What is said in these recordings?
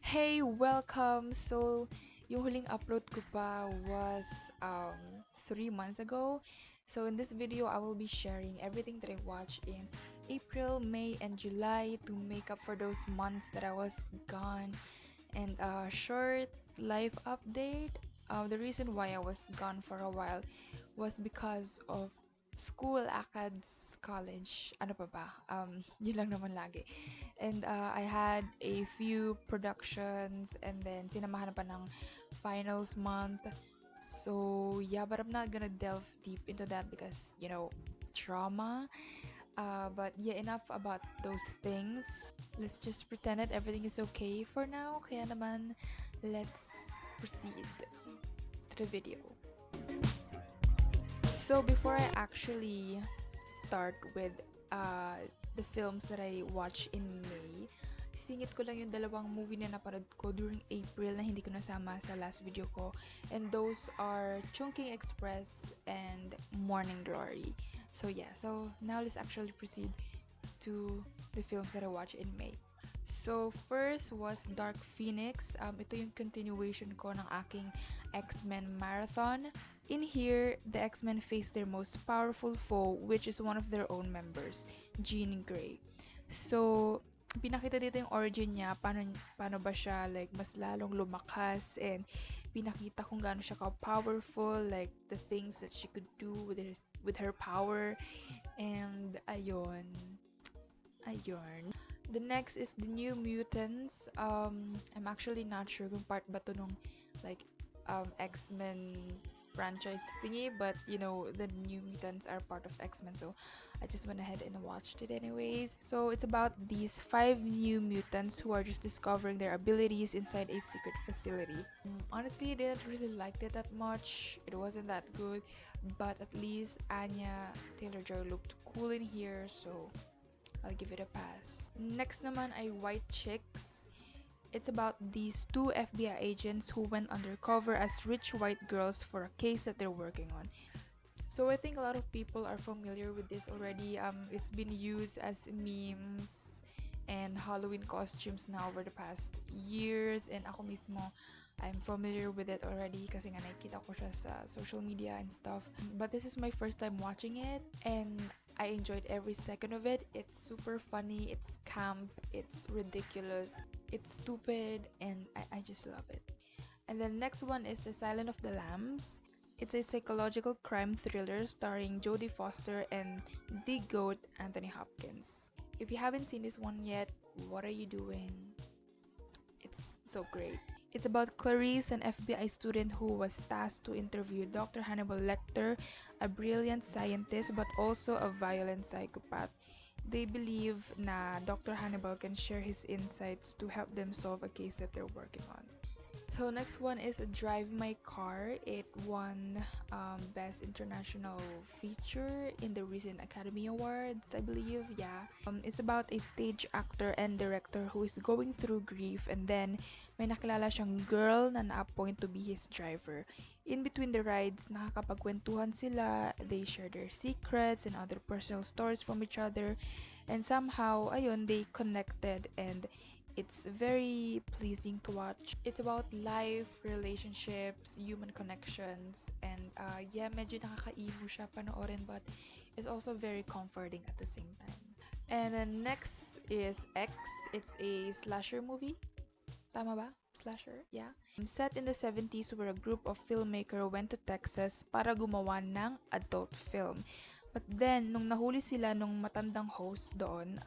Hey, welcome! So, yung huling upload ko pa was 3 months ago. So, in this video, I will be sharing everything that I watched in April, May, and July to make up for those months that I was gone. And a short life update. The reason why I was gone for a while was because of school, ACADS, college, ano pa ba? Yun lang naman lagi. And I had a few productions and then sinamahan pa ng finals month. So yeah, but I'm not gonna delve deep into that because, trauma. But yeah, enough about those things. Let's just pretend that everything is okay for now. Kaya naman, let's proceed to the video. So before I actually start with uh, the films that I watched in May, singit ko lang yung dalawang movie na napanood ko during April na hindi ko nasama sa last video ko. And those are Chungking Express and Morning Glory. So yeah, so now let's actually proceed to the films that I watched in May. So first was Dark Phoenix. Ito yung continuation ko ng aking X-Men marathon. In here, the X-Men face their most powerful foe, which is one of their own members, Jean Grey. So, pinakita dito yung origin niya, paano ba siya like mas lalong lumakas, and pinakita kung gaano siya ka-powerful, like the things that she could do with her power, and ayun. The next is the New Mutants. I'm actually not sure kung part ba to nung like X-Men franchise thingy, but the New Mutants are part of X-Men, so I just went ahead and watched it anyways. So it's about these five new mutants who are just discovering their abilities inside a secret facility. Honestly, I didn't really like it that much. It wasn't that good, but at least Anya Taylor-Joy looked cool in here, so I'll give it a pass. Next naman ay White Chicks. It's about these two FBI agents who went undercover as rich white girls for a case that they're working on. So I think a lot of people are familiar with this already. It's been used as memes and Halloween costumes now over the past years, and ako mismo, I'm familiar with it already kasi nga nakikita ko siya sa social media and stuff. But this is my first time watching it, and I enjoyed every second of it. It's super funny, it's camp, it's ridiculous, it's stupid, and I just love it. And the next one is The Silent of the Lambs. It's a psychological crime thriller starring Jodie Foster and the GOAT Anthony Hopkins. If you haven't seen this one yet, what are you doing? It's so great. It's about Clarice, an FBI student who was tasked to interview Dr. Hannibal Lecter, a brilliant scientist but also a violent psychopath. They believe na Dr. Hannibal can share his insights to help them solve a case that they're working on. So next one is Drive My Car. It won Best International Feature in the recent Academy Awards, I believe. Yeah. It's about a stage actor and director who is going through grief, and then may nakilala siyang girl na na-appoint to be his driver. In between the rides, nakakapagkwentuhan sila, they share their secrets and other personal stories from each other, and somehow, ayun, they connected, and it's very pleasing to watch. It's about life, relationships, human connections, and yeah, medyo nakaka-emo siya panoorin, but it's also very comforting at the same time. And then next is X. It's a slasher movie. Tama ba? Slasher? Yeah. Set in the 70s where a group of filmmaker went to Texas para gumawa ng adult film. But then, nung nahuli sila nung matandang host doon,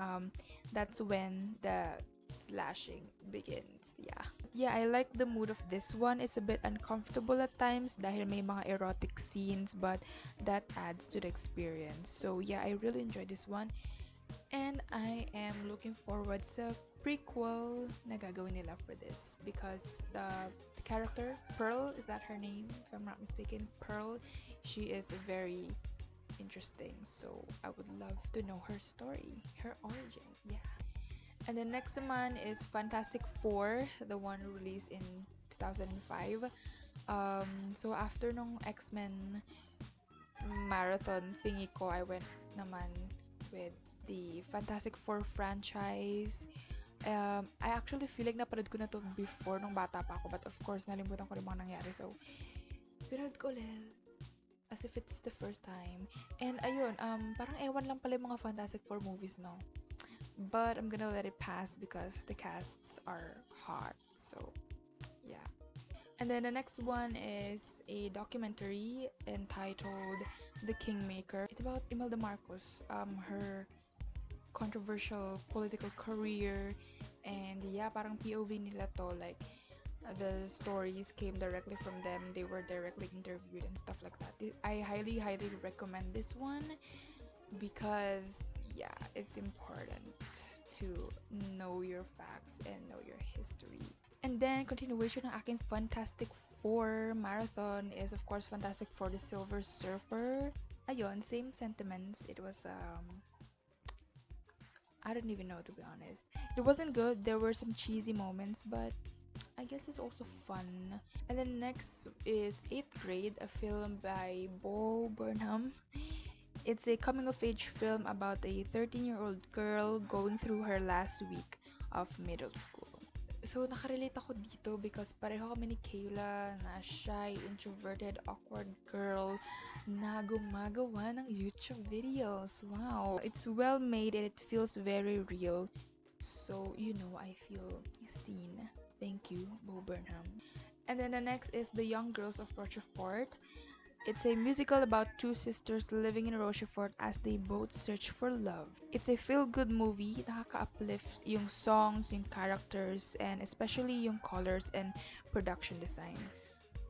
that's when the slashing begins. Yeah. Yeah, I like the mood of this one. It's a bit uncomfortable at times dahil may mga erotic scenes, but that adds to the experience. So yeah, I really enjoyed this one. And I am looking forward sa prequel na gagawin nila for this because the character, Pearl, is that her name? If I'm not mistaken, Pearl, she is very interesting. So I would love to know her story, her origin. Yeah. And the next naman is Fantastic Four, the one released in 2005. So after nung X-Men marathon thingy ko, I went naman with the Fantastic Four franchise. I actually feel like napanood ko na to before nung bata pa ako, but of course, nalimutan ko na mga nangyari. So, pinanood ko ulit as if it's the first time. And ayun, parang ewan lang pala yung mga Fantastic Four movies, no? But I'm gonna let it pass because the casts are hot. So, yeah. And then the next one is a documentary entitled The Kingmaker. It's about Imelda Marcos, her controversial political career, and yeah, parang POV nila to, like the stories came directly from them. They were directly interviewed and stuff like that. I highly recommend this one because yeah, it's important to know your facts and know your history. And then continuation ng aking Fantastic Four marathon is of course Fantastic Four The Silver Surfer. Ayun, same sentiments. It was I don't even know, to be honest. It wasn't good. There were some cheesy moments, but I guess it's also fun. And then next is 8th Grade, a film by Bo Burnham. It's a coming of age film about a 13-year-old girl going through her last week of middle school. So, nakarelate ako dito because pareho kami ni Kayla na shy, introverted, awkward girl na gumagawa ng YouTube videos. Wow! It's well made and it feels very real. So, I feel seen. Thank you, Bo Burnham. And then the next is The Young Girls of Rochefort. It's a musical about two sisters living in Rochefort as they both search for love. It's a feel-good movie, nakaka-uplift yung songs, yung characters, and especially yung colors and production design.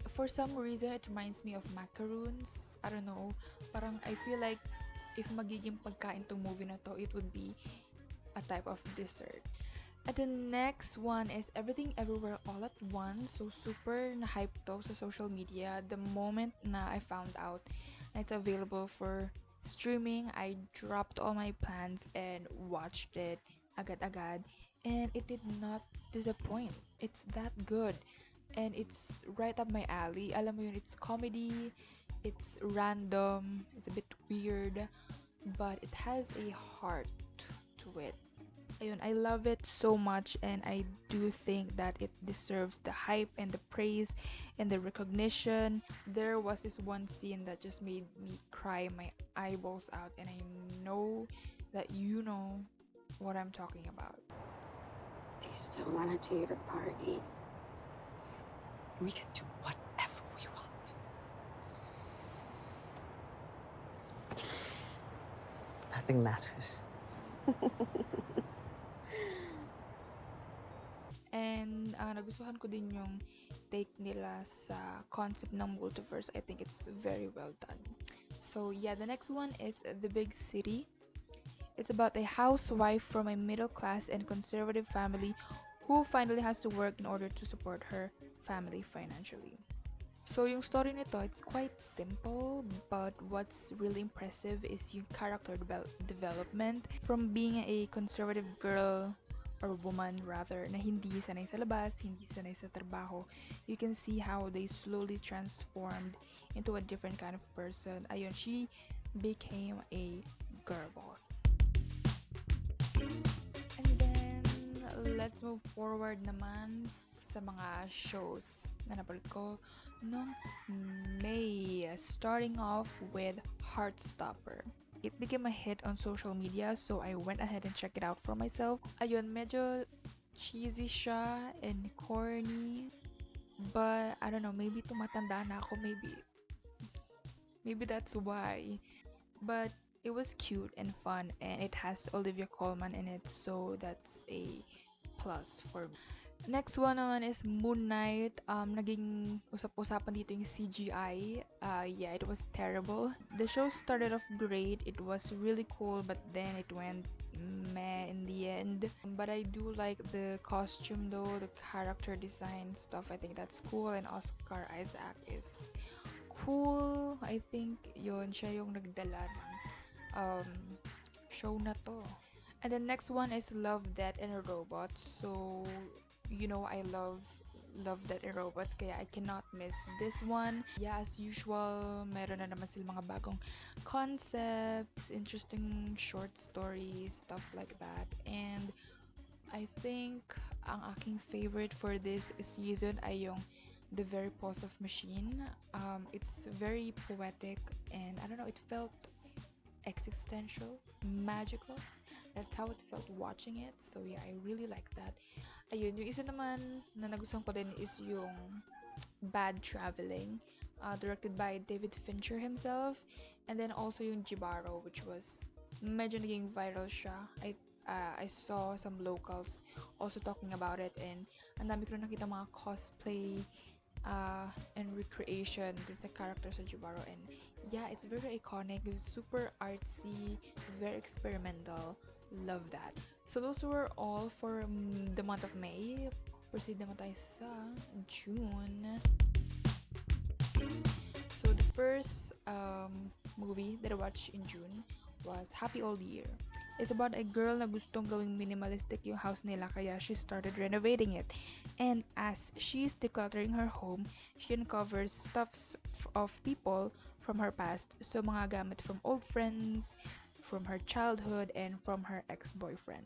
For some reason, it reminds me of macaroons. I don't know, parang I feel like if magiging pagkain tong movie na to, it would be a type of dessert. And the next one is Everything Everywhere All at Once. So super na-hype to sa social media. The moment na I found out na it's available for streaming, I dropped all my plans and watched it agad-agad. And it did not disappoint. It's that good. And it's right up my alley. Alam mo yun, it's comedy, it's random, it's a bit weird, but it has a heart to it. Ayun, I love it so much and I do think that it deserves the hype and the praise and the recognition. There was this one scene that just made me cry my eyeballs out, and I know that you know what I'm talking about. Do you still want to do your party? We can do whatever we want. Nothing matters. And nagustuhan ko din yung take nila sa concept ng multiverse. I think it's very well done. So yeah, the next one is The Big City. It's about a housewife from a middle class and conservative family who finally has to work in order to support her family financially. So yung story nito, it's quite simple, but what's really impressive is yung character development from being a conservative girl or woman rather na hindi sanay sa labas, hindi sanay sa trabaho. You can see how they slowly transformed into a different kind of person. Ayun, she became a girl boss. And then, let's move forward naman sa mga shows na napanood ko noong May. Starting off with Heartstopper. It became a hit on social media, so I went ahead and checked it out for myself. Ayun, medyo cheesy siya and corny, but I don't know, maybe tumatanda na ako, maybe that's why. But it was cute and fun, and it has Olivia Colman in it, so that's a plus for me. Next one naman is Moon Knight. Naging usap-usapan dito yung CGI. Yeah, it was terrible. The show started off great. It was really cool, but then it went meh in the end. But I do like the costume though, the character design stuff. I think that's cool, and Oscar Isaac is cool. I think yun, siya yung nagdala ng show na to. And the next one is Love, Death, and Robots. So, I love Death and Robots, kaya I cannot miss this one. Yeah, as usual, meron na naman sila mga bagong concepts, interesting short stories, stuff like that. And I I think ang aking favorite for this season ay yung The Very Pulse of Machine. It's very poetic and I don't know, it felt existential, magical. That's how it felt watching it. So yeah, I really like that. Ayun, yung isa naman na nagustuhan ko din is yung Bad Traveling, directed by David Fincher himself. And then also yung Jibaro, which was medyo naging viral siya. I saw some locals also talking about it and ang dami ko na nakita mga cosplay and recreation dun sa character sa Jibaro. And yeah, it's very iconic, it's super artsy, very experimental. Love that. So those were all for the month of May. Proceed naman tayo sa June. So the first movie that I watched in June was Happy Old Year. It's about a girl na gustong gawing minimalistic yung house nila kaya she started renovating it. And as she's decluttering her home, she uncovers stuffs of people from her past. So mga gamit from old friends, from her childhood, and from her ex-boyfriend.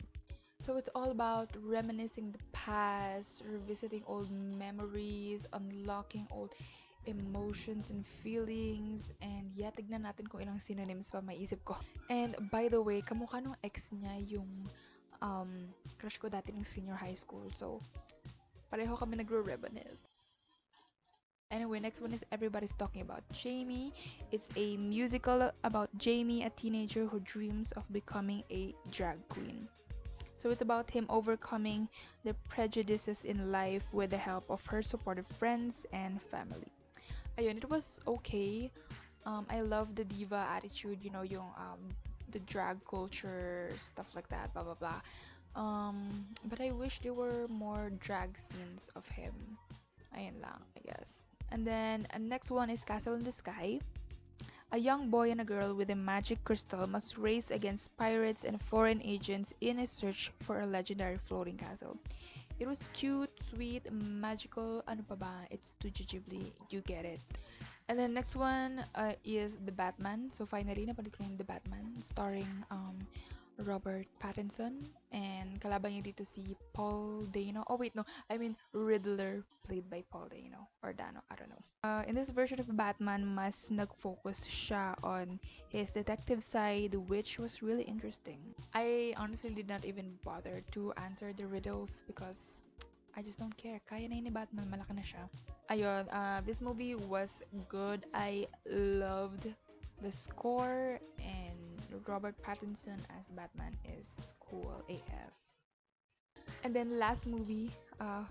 So it's all about reminiscing the past, revisiting old memories, unlocking old emotions and feelings, and yeah, tignan natin kung ilang synonyms pa maisip ko. And by the way, kamukha nung ex niya yung crush ko dati ng senior high school. So, pareho kami nagro-reminisce. Anyway, next one is everybody's talking about Jamie. It's a musical about Jamie, a teenager who dreams of becoming a drag queen. So it's about him overcoming the prejudices in life with the help of her supportive friends and family. Ayun, it was okay. I love the diva attitude, you know, yung the drag culture, stuff like that, blah blah blah. But I wish there were more drag scenes of him. Ayun lang, I guess. And then next one is Castle in the Sky. A young boy and a girl with a magic crystal must race against pirates and foreign agents in a search for a legendary floating castle. It was cute, sweet, magical, ano pa ba? It's Studio Ghibli, you get it. And then next one is The Batman. So finally, napanood ko na yung The Batman, starring Robert Pattinson. And kalaban niya dito si Paul Dano. Oh wait, no. I mean Riddler, played by Paul Dano. Or Dano, I don't know. In this version of Batman, mas nag-focus siya on his detective side, which was really interesting. I honestly did not even bother to answer the riddles because I just don't care. Kaya na yun ni Batman, malaki na siya. Ayun, this movie was good. I loved the score and Robert Pattinson as Batman is cool AF. And then last movie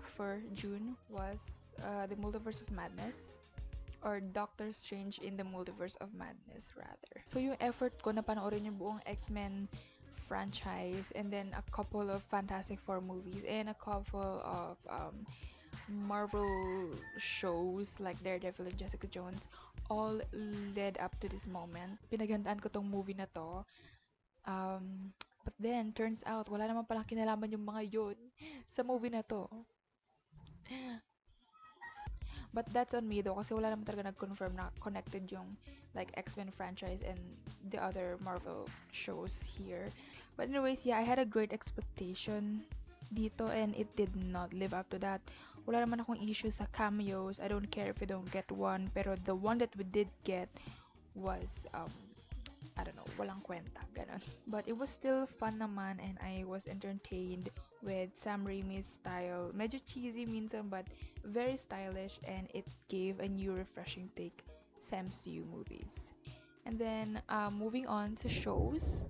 for June was the Multiverse of Madness, or Doctor Strange in the Multiverse of Madness rather. So yung effort ko na panoorin yung buong X-Men franchise and then a couple of Fantastic Four movies and a couple of Marvel shows like Daredevil and Jessica Jones all led up to this moment. Pinaghandaan ko tong movie na to. But then, turns out, wala naman palang kinalaman yung mga yun sa movie na to. But that's on me though kasi wala naman talaga nag-confirm na connected yung like X-Men franchise and the other Marvel shows here. But anyways, yeah, I had a great expectation dito and it did not live up to that. Wala naman akong issue sa cameos. I don't care if we don't get one. Pero the one that we did get was, I don't know, walang kwenta, ganun. But it was still fun naman and I was entertained with Sam Raimi's style. Medyo cheesy minsan but very stylish and it gave a new refreshing take sa MCU movies. And then, moving on sa shows.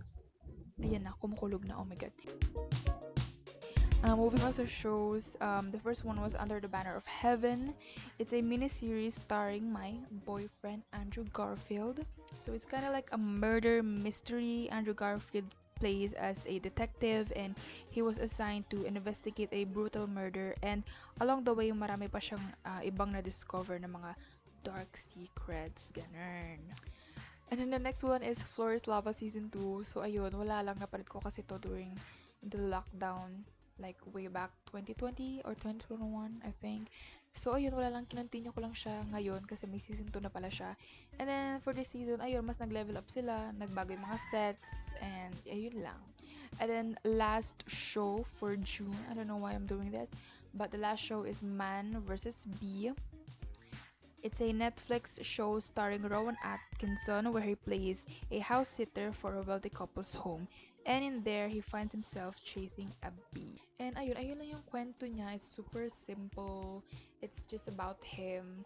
Ayan na, kumukulog na, oh my god. Moving on to shows, the first one was Under the Banner of Heaven. It's a mini-series starring my boyfriend Andrew Garfield. So it's kind of like a murder mystery. Andrew Garfield plays as a detective and he was assigned to investigate a brutal murder, and along the way marami pa siyang ibang na-discover na mga dark secrets, ganun. And then the next one is Floor is Lava Season 2. So ayun, wala lang, napanood ko kasi to during the lockdown, like way back 2020 or 2021, I think. So ayun, wala lang, kinontinue ko lang siya ngayon kasi may season 2 na pala siya. And then for this season, ayun, mas nag-level up sila, nagbago yung mga sets, and ayun lang. And then last show for June, I don't know why I'm doing this, but the last show is Man versus Bee. It's a Netflix show starring Rowan Atkinson where he plays a house sitter for a wealthy couple's home. And in there, he finds himself chasing a bee. And ayun lang yung kwento niya. It's super simple. It's just about him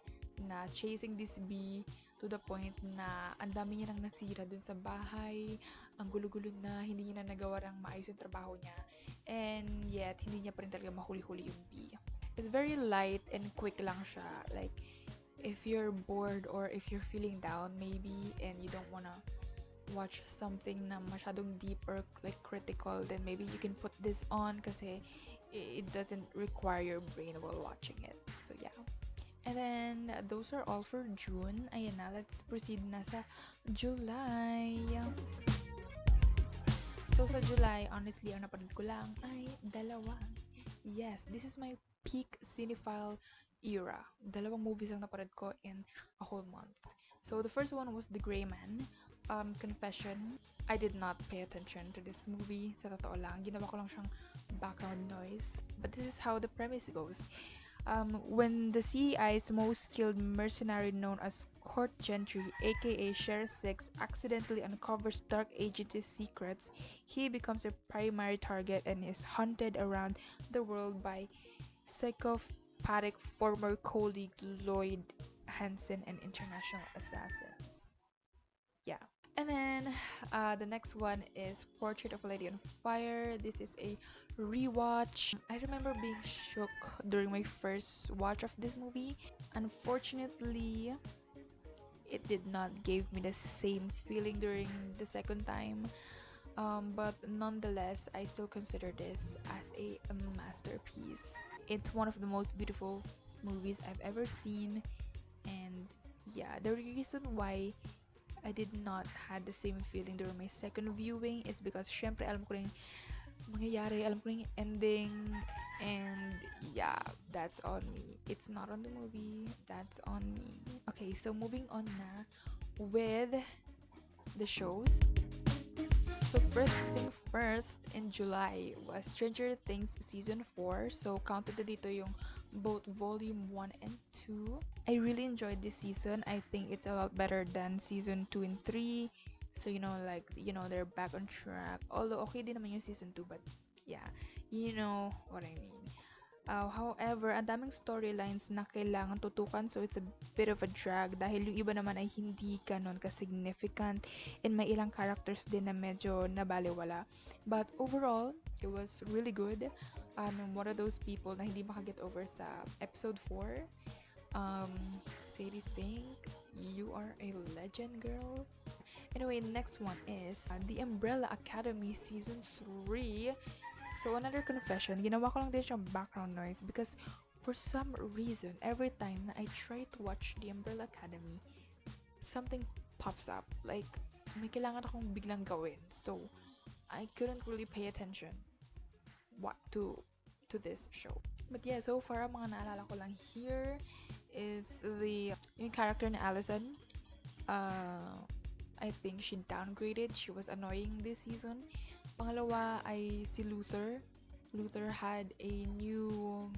na chasing this bee to the point na ang dami niya nang nasira dun sa bahay. Ang gulo-gulo na, hindi niya na nagawa ng maayos yung trabaho niya. And yet, hindi niya pa rin talaga mahuli-huli yung bee. It's very light and quick lang siya. Like, if you're bored or if you're feeling down maybe and you don't wanna watch something na masyadong deep or like critical, then maybe you can put this on kasi it doesn't require your brain while watching it. So yeah. And then those are all for June. Ayan na, let's proceed na sa July. So sa July, honestly, ang napanood ko lang ay dalawa. Yes, this is my peak cinephile era. Dalawang movies ang napanood ko in a whole month. So the first one was The Gray Man. Confession, I did not pay attention to this movie. Sa totoo lang, ginawa ko lang siyang background noise. But this is how the premise goes. When the CEI's most skilled mercenary known as Court Gentry, aka Sheriff Six, accidentally uncovers dark agency's secrets, he becomes a primary target and is hunted around the world by psychopathic former colleague Lloyd Hansen and international assassins. Yeah. And then the next one is Portrait of a Lady on Fire. This is a rewatch. I remember being shook during my first watch of this movie. Unfortunately, it did not give me the same feeling during the second time. But nonetheless, I still consider this as a masterpiece. It's one of the most beautiful movies I've ever seen, and yeah, the reason why I did not had the same feeling during my second viewing is because syempre alam ko rin mangyayari, alam ko rin yung ending, and yeah, that's on me. It's not on the movie, that's on me. Okay, so moving on na with the shows. So first thing first, in July was Stranger Things Season 4. So counted na dito yung both Volume 1 and 2. I really enjoyed this season. I think it's a lot better than Season 2 and 3. So they're back on track. Although okay din naman yung Season 2, but yeah, you know what I mean. However, ang daming storylines na kailangan tutukan, so it's a bit of a drag dahil yung iba naman ay hindi ganon ka-significant and may ilang characters din na medyo nabaliwala. But overall, it was really good. I'm one of those people na hindi makaget over sa episode 4. Sadie Sink, you are a legend, girl. Anyway, the next one is The Umbrella Academy Season 3. So another confession, ginawa ko lang din siyang background noise because for some reason, every time na I try to watch The Umbrella Academy, something pops up. Like, may kailangan akong biglang gawin. So, I couldn't really pay attention to this show. But yeah, so far, ang mga naalala ko lang here is yung character ni Allison. I think she downgraded. She was annoying this season. Pangalawa ay si Luther. Luther had a new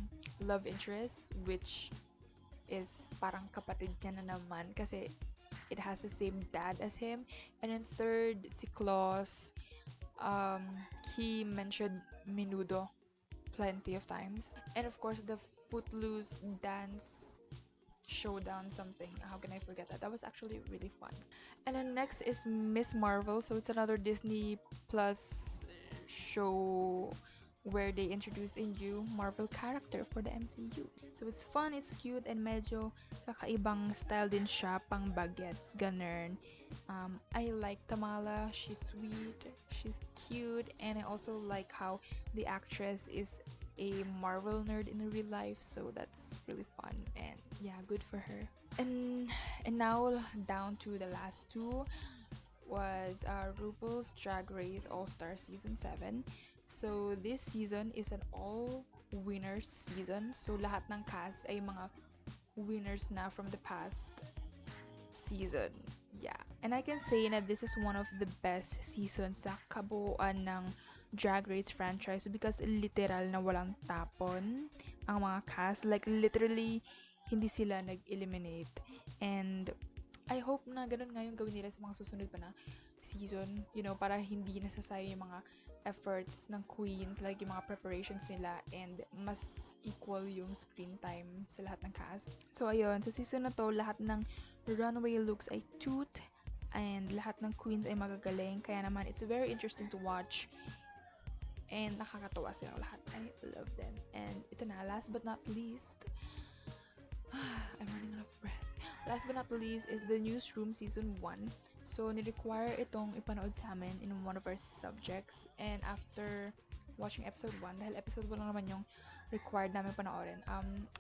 love interest which is parang kapatid niya na naman kasi it has the same dad as him. And then third, si Claus. He mentioned menudo plenty of times. And of course, the Footloose dance showdown something. How can I forget that? That was actually really fun. And then next is Miss Marvel. So it's another Disney Plus show where they introduce a new Marvel character for the MCU. So it's fun, it's cute, and medyo kakaibang style din siya, pang bagets, ganun. I like Tamala. She's sweet, she's cute, and I also like how the actress is a Marvel nerd in real life, so that's really fun and yeah, good for her. And now down to the last two was RuPaul's Drag Race All Star Season 7. So this season is an all winners season. So lahat ng cast ay mga winners na from the past season. Yeah. And I can say na this is one of the best seasons sa kabuuan ng Drag Race franchise because literal na walang tapon ang mga cast. Like, literally, hindi sila nag-eliminate. And I hope na ganun nga yung gawin nila sa mga susunod pa na season, para hindi nasasayang yung mga efforts ng queens, like yung mga preparations nila, and mas equal yung screen time sa lahat ng cast. So ayun, sa season na to, lahat ng runway looks ay toot, and lahat ng queens ay magagaling, kaya naman it's very interesting to watch, and nakakatawa silang lahat. I love them. And ito na, last but not least, I'm running out of breath. Last but not least is the Newsroom Season 1. So, ni-require itong ipanood sa amin in one of our subjects. And after watching episode 1, dahil episode 1 lang naman yung required namin panoorin,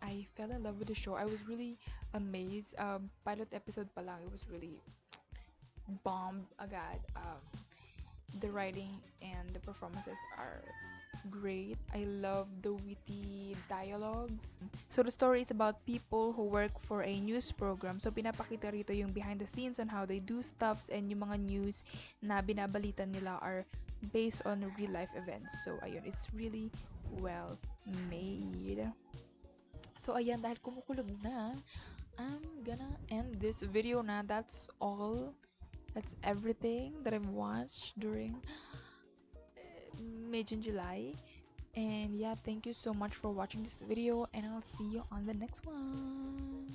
I fell in love with the show. I was really amazed. Pilot episode pa lang, it was really bomb agad. The writing and the performances are great. I love the witty dialogues. So the story is about people who work for a news program. So pinapakita rito yung behind the scenes on how they do stuffs, and yung mga news na binabalitan nila are based on real life events. So ayun, it's really well made. So ayan, dahil kumukulog na, I'm gonna end this video na. That's all. That's everything that I've watched during May, June, July. And yeah, thank you so much for watching this video, and I'll see you on the next one.